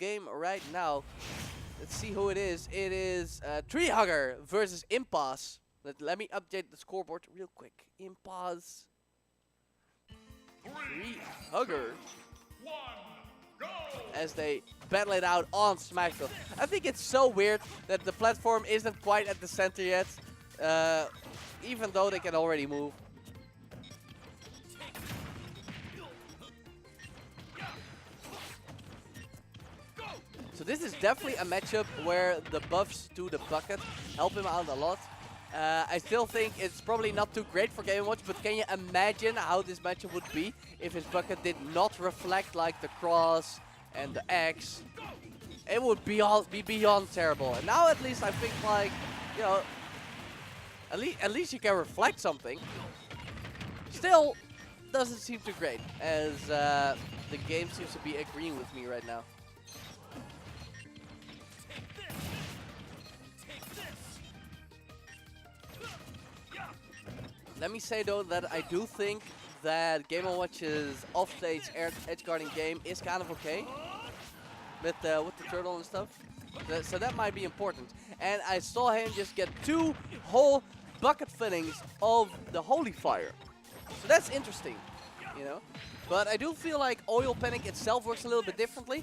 game right now. Let's see who it is. It is Treehugger versus Impasse. Let me update the scoreboard real quick. Impasse. Treehugger. As they battle it out on Smashville. I think it's so weird that the platform isn't quite at the center yet. Even though they can already move. So this is definitely a matchup where the buffs to the bucket help him out a lot. I still think it's probably not too great for Game & Watch, but can you imagine how this matchup would be if his bucket did not reflect like the cross and the X? It would be beyond terrible. And now at least I think, like, you know, at least you can reflect something. Still doesn't seem too great, as the game seems to be agreeing with me right now. Let me say though that I do think that Game & Watch's offstage edge guarding game is kind of okay with the turtle and stuff. So that might be important. And I saw him just get 2 whole bucket fillings of the Holy Fire. So that's interesting, you know. But I do feel like Oil Panic itself works a little bit differently.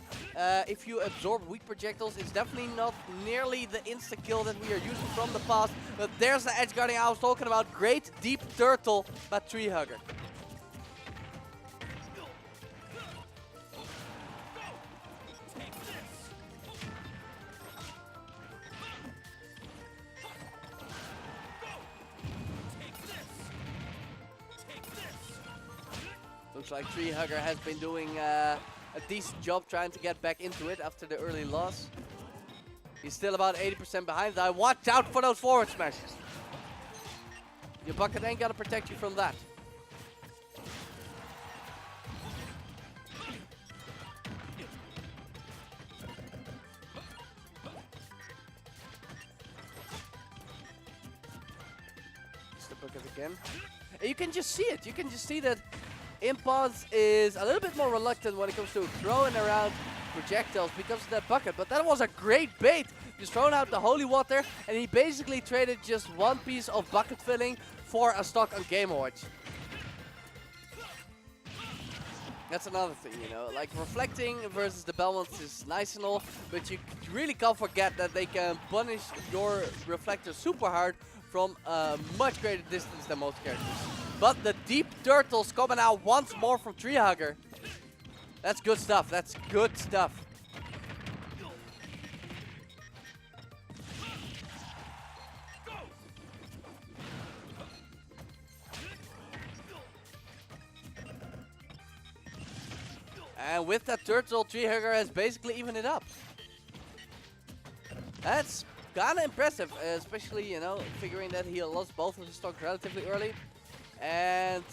If you absorb weak projectiles, it's definitely not nearly the insta-kill that we are used to from the past. But there's the edge guarding I was talking about. Great deep turtle by Treehugger. Looks like Treehugger has been doing a decent job trying to get back into it after the early loss. He's still about 80% behind. Watch out for those forward smashes. Your bucket ain't gonna protect you from that. It's the bucket again. And you can just see it. You can just see that Impasse is a little bit more reluctant when it comes to throwing around projectiles because of that bucket. But that was a great bait. Just throwing out the holy water, and he basically traded just 1 piece of bucket filling for a stock on Game & Watch. That's another thing, you know. Like, reflecting versus the Belmonts is nice and all, but you really can't forget that they can punish your reflector super hard from a much greater distance than most characters. But the deep turtles coming out once more from Treehugger. That's good stuff. That's good stuff. And with that turtle, Treehugger has basically evened it up. That's kind of impressive, especially, you know, figuring that he lost both of his stocks relatively early. And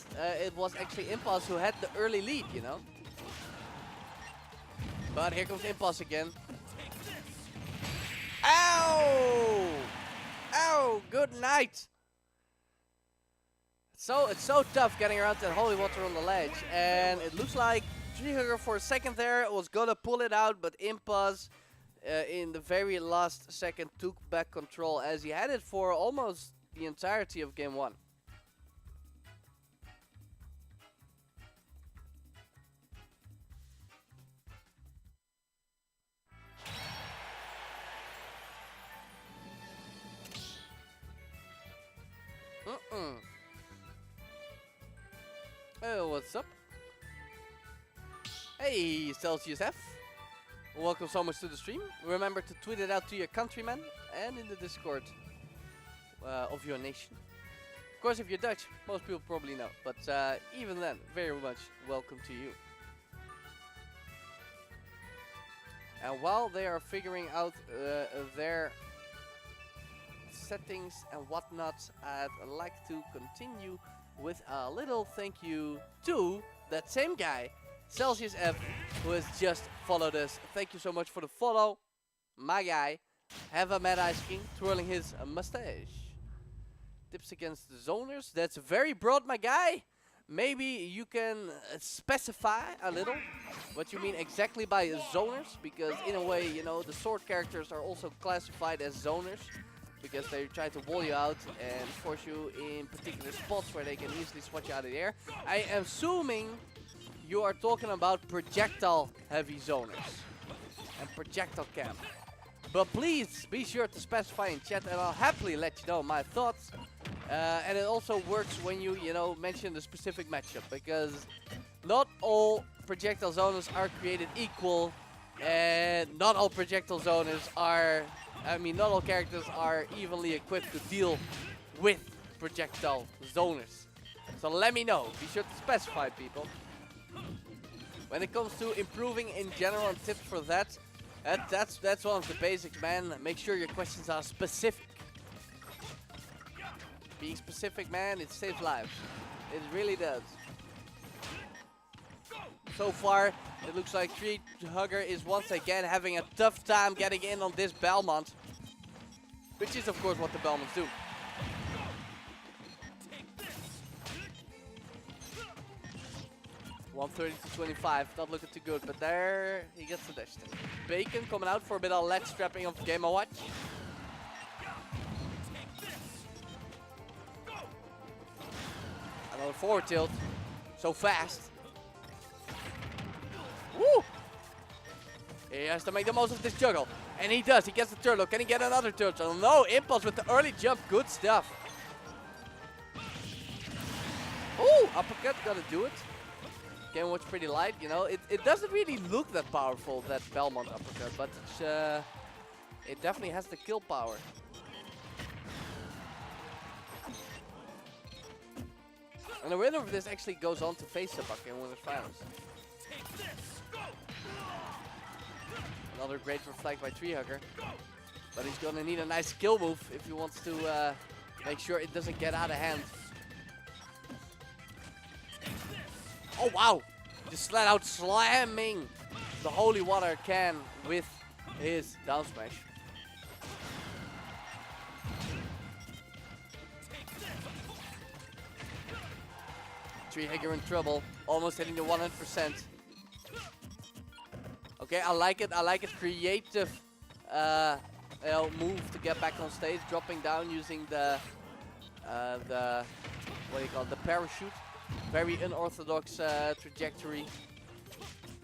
it was actually Impasse who had the early lead, you know. But here comes Impasse again. Ow! Ow! Good night! So it's so tough getting around that holy water on the ledge. And it looks like Treehugger for a second there was gonna pull it out, but Impasse in the very last second took back control as he had it for almost the entirety of game 1. Oh, what's up? Hey, Celsius F. Welcome so much to the stream. Remember to tweet it out to your countrymen and in the Discord of your nation. Of course, if you're Dutch, most people probably know. But even then, very much welcome to you. And while they are figuring out their settings and whatnot, I'd like to continue with a little thank you to that same guy, Celsius F, who has just followed us. Thank you so much for the follow, my guy. Have a Mad Ice King twirling his mustache. Tips against the zoners. That's very broad, my guy. maybe you can specify a little what you mean exactly by zoners, because in a way, you know, the sword characters are also classified as zoners because they try to wall you out and force you in particular spots where they can easily spot you out of the air. I am assuming you are talking about projectile heavy zoners and projectile camp. But please be sure to specify in chat and I'll happily let you know my thoughts. And it also works when you know, mention the specific matchup, because not all projectile zoners are created equal, and not all projectile zoners are, not all characters are evenly equipped to deal with projectile zoners. So let me know, be sure to specify, people. When it comes to improving in general and tips for that, that's one of the basics, man. Make sure your questions are specific. Being specific, man, it saves lives. It really does. So far, it looks like Treehugger is once again having a tough time getting in on this Belmont. Which is, of course, what the Belmonts do. $130 to 25, not looking too good, but there he gets the dash. Bacon coming out for a bit of leg strapping of Game & Watch. Another forward tilt. So fast. Woo! He has to make the most of this juggle. And he does. He gets the turtle. Can he get another turtle? No. Impulse with the early jump. Good stuff. Ooh! Uppercut. Gotta do it. Game Watch pretty light. You know, it doesn't really look that powerful, that Belmont uppercut. But it's, it definitely has the kill power. And the winner of this actually goes on to face Sabak in winners finals. Another great reflect by Treehugger. But he's gonna need a nice skill move if he wants to make sure it doesn't get out of hand. Oh wow! Just flat out slamming the holy water can with his down smash. Treehugger in trouble, almost hitting the 100%. Okay, I like it. I like it. Creative move to get back on stage, dropping down using the what do you call it? The parachute. Very unorthodox trajectory.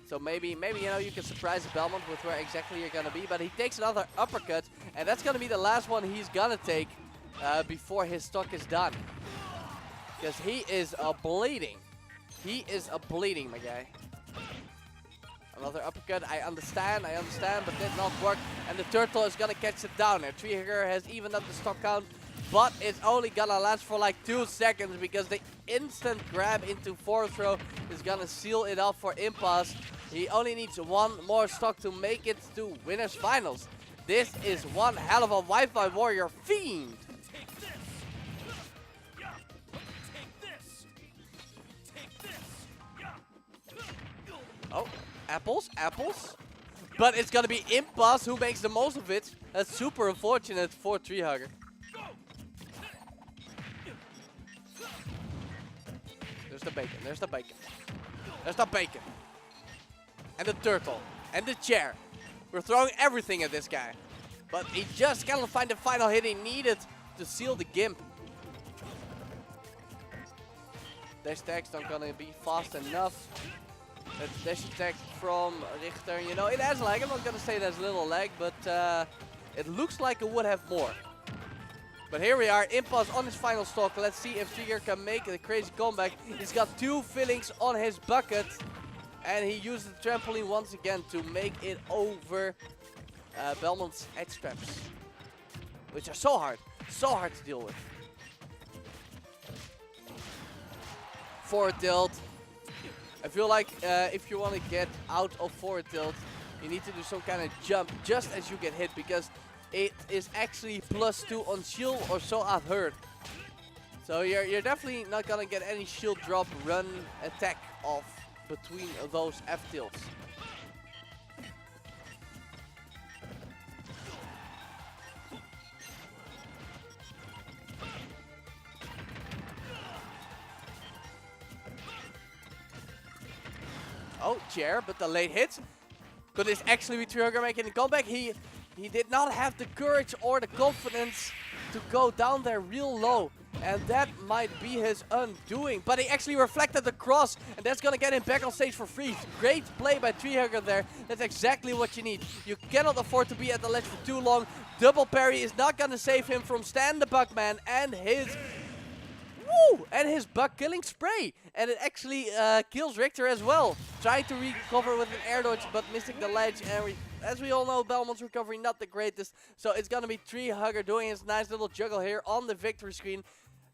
So maybe you know, you can surprise Belmont with where exactly you're gonna be. But he takes another uppercut, and that's gonna be the last one he's gonna take before his stock is done. Because he is bleeding. He is bleeding, my guy. Another uppercut. I understand, but did not work. And the turtle is gonna catch it down there. Treehugger has evened up the stock count, but it's only gonna last for like 2 seconds because the instant grab into forward throw is gonna seal it up for Impasse. He only needs one more stock to make it to winners finals. This is one hell of a Wi-Fi warrior fiend. Oh, apples. But it's gonna be Impasse who makes the most of it. That's super unfortunate for Treehugger. There's the bacon. And the turtle. And the chair. We're throwing everything at this guy. But he just cannot find the final hit he needed to seal the gimp. Dash attacks not gonna be fast enough. That dash attack from Richter, you know, it has lag. I'm not gonna say it has little lag, but it looks like it would have more. But here we are, Impasse on his final stock. Let's see if Treehugger can make a crazy comeback. He's got 2 fillings on his bucket. And he used the trampoline once again to make it over Belmont's edge straps. Which are so hard to deal with. Forward tilt. I feel like if you want to get out of forward tilt, you need to do some kind of jump just as you get hit, because it is actually +2 on shield, or so I've heard. So you're definitely not gonna get any shield drop run attack off between those F tilts. Oh, chair, but the late hit. Could this actually be Treehugger making a comeback? He did not have the courage or the confidence to go down there real low. And that might be his undoing. But he actually reflected the cross. And that's going to get him back on stage for free. Great play by Treehugger there. That's exactly what you need. You cannot afford to be at the ledge for too long. Double parry is not going to save him from Stan the Bugman and his... Woo! And his bug killing spray. And it actually kills Richter as well. Trying to recover with an air dodge, but missing the ledge. And as we all know, Belmont's recovery not the greatest. So it's going to be Treehugger doing his nice little juggle here on the victory screen.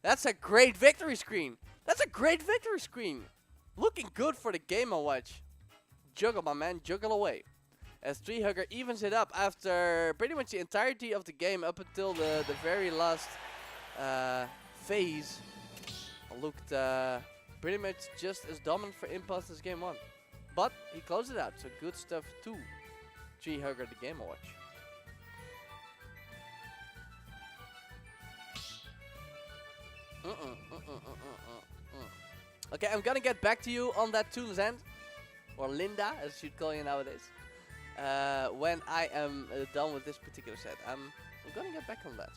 That's a great victory screen. That's a great victory screen. Looking good for the Game & Watch. Juggle, my man. Juggle away. As Treehugger evens it up after pretty much the entirety of the game up until the very last phase. Looked pretty much just as dominant for Impasse as Game 1. But he closed it out. So good stuff too. Treehugger, the Game & Watch. Okay, I'm gonna get back to you on that Toon's End, or Linda, as she'd call you nowadays, when I am done with this particular set. I'm gonna get back on that.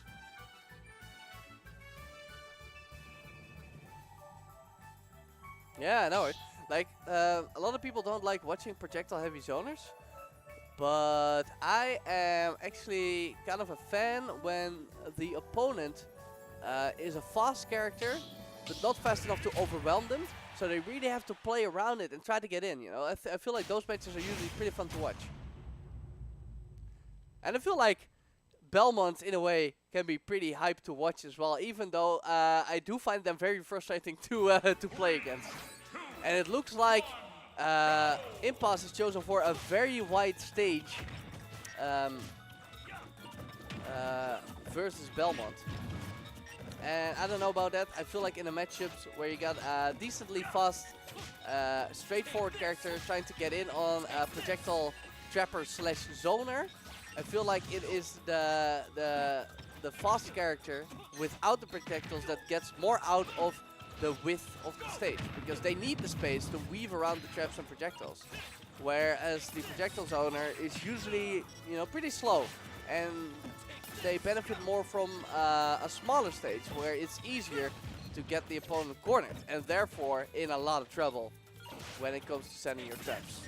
Yeah, I know it. Like, a lot of people don't like watching projectile heavy zoners, but I am actually kind of a fan when the opponent is a fast character, but not fast enough to overwhelm them. So they really have to play around it and try to get in, you know. I feel like those matches are usually pretty fun to watch. And I feel like Belmont, in a way, can be pretty hyped to watch as well, even though I do find them very frustrating to play against. And it looks like Impasse is chosen for a very wide stage versus Belmont. And I don't know about that. I feel like in the matchups where you got a decently fast, straightforward character trying to get in on a projectile trapper slash zoner, I feel like it is the fast character without the projectiles that gets more out of the width of the stage, because they need the space to weave around the traps and projectiles. Whereas the projectile zoner is usually, you know, pretty slow, and they benefit more from a smaller stage where it's easier to get the opponent cornered and therefore in a lot of trouble when it comes to sending your traps.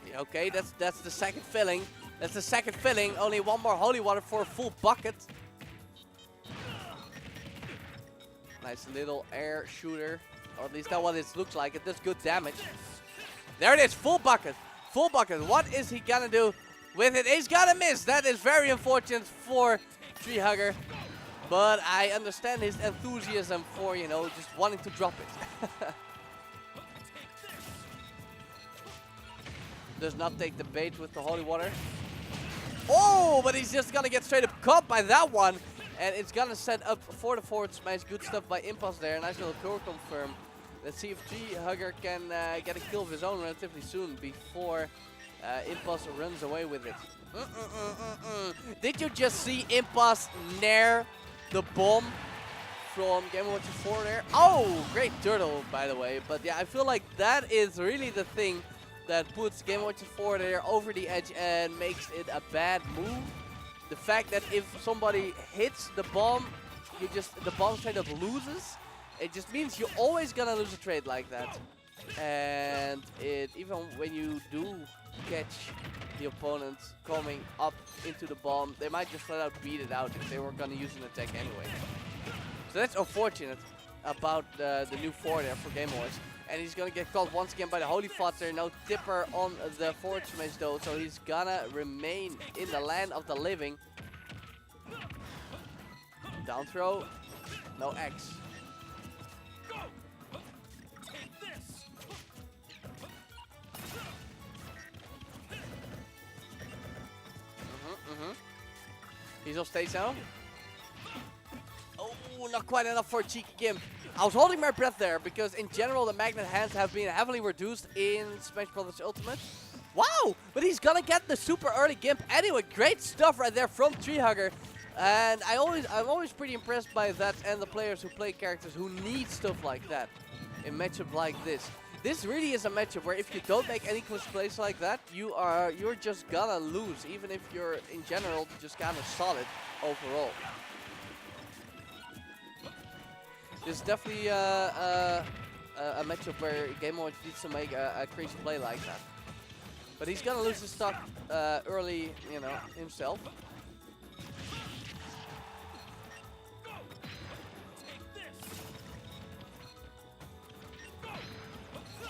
Yeah, okay, that's the second filling. That's the second filling. Only one more holy water for a full bucket. Nice little air shooter, or at least that's what it looks like. It does good damage. There it is, full bucket. Full bucket. What is he gonna do with it? He's gonna miss. That is very unfortunate for Treehugger. But I understand his enthusiasm for, you know, just wanting to drop it. Does not take the bait with the holy water. Oh, but he's just gonna get straight up caught by that one. And it's gonna set up for the forward smash. Good stuff by Impasse there. Nice little core confirm. Let's see if Treehugger can get a kill of his own relatively soon before Impasse runs away with it. Did you just see Impasse nair the bomb from Game & Watch 4 there? Oh, great turtle, by the way. But yeah, I feel like that is really the thing that puts Game & Watch 4 there over the edge and makes it a bad move. The fact that if somebody hits the bomb, the bomb straight up loses. It just means you're always gonna lose a trade like that. And even when you do catch the opponent coming up into the bomb, they might just flat out beat it out if they were gonna use an attack anyway. So that's unfortunate about the new 4 there for Game & Watch. And he's gonna get caught once again by the Holy Flutter. No tipper on the forward smash though, so he's gonna remain in the land of the living. Down throw, no X. He's off stage now. Oh, not quite enough for a cheeky gimp. I was holding my breath there because in general the magnet hands have been heavily reduced in Smash Bros. Ultimate. Wow, but he's gonna get the super early gimp anyway. Great stuff right there from Treehugger. And I'm always pretty impressed by that and the players who play characters who need stuff like that in matchup like this. this really is a matchup where if you don't make any close plays like that, you're just gonna lose, even if you're in general just kind of solid overall. This is definitely a matchup where Game Watch needs to make a crazy play like that. But he's gonna lose his stock early, you know, himself.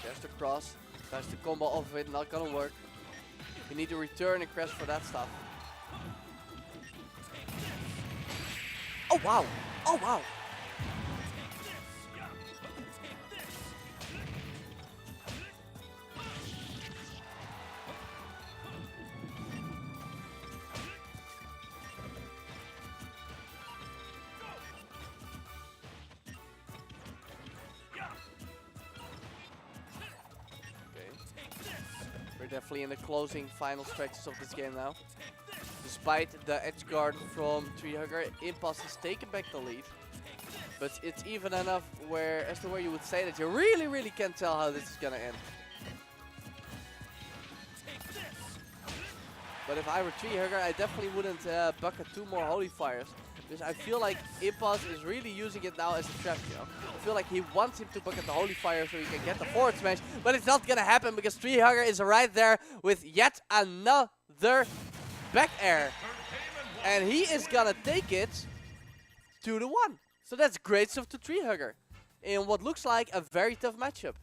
There's the cross. There's the combo off of it, not gonna work. You need to return and crash for that stuff. Oh wow! Oh wow! We're definitely in the closing final stretches of this game now. Despite the edge guard from Treehugger, Impasse has taken back the lead. But it's even enough where, as to where you would say that you really can't tell how this is gonna end. But if I were Treehugger, I definitely wouldn't bucket 2 more Holy Fires. Because I feel like Impasse is really using it now as a trap, you know. I feel like he wants him to bucket the Holy Fire so he can get the forward smash. But it's not gonna happen because Treehugger is right there with yet another back air. And he is gonna take it 2-1. So that's great stuff to Treehugger in what looks like a very tough matchup.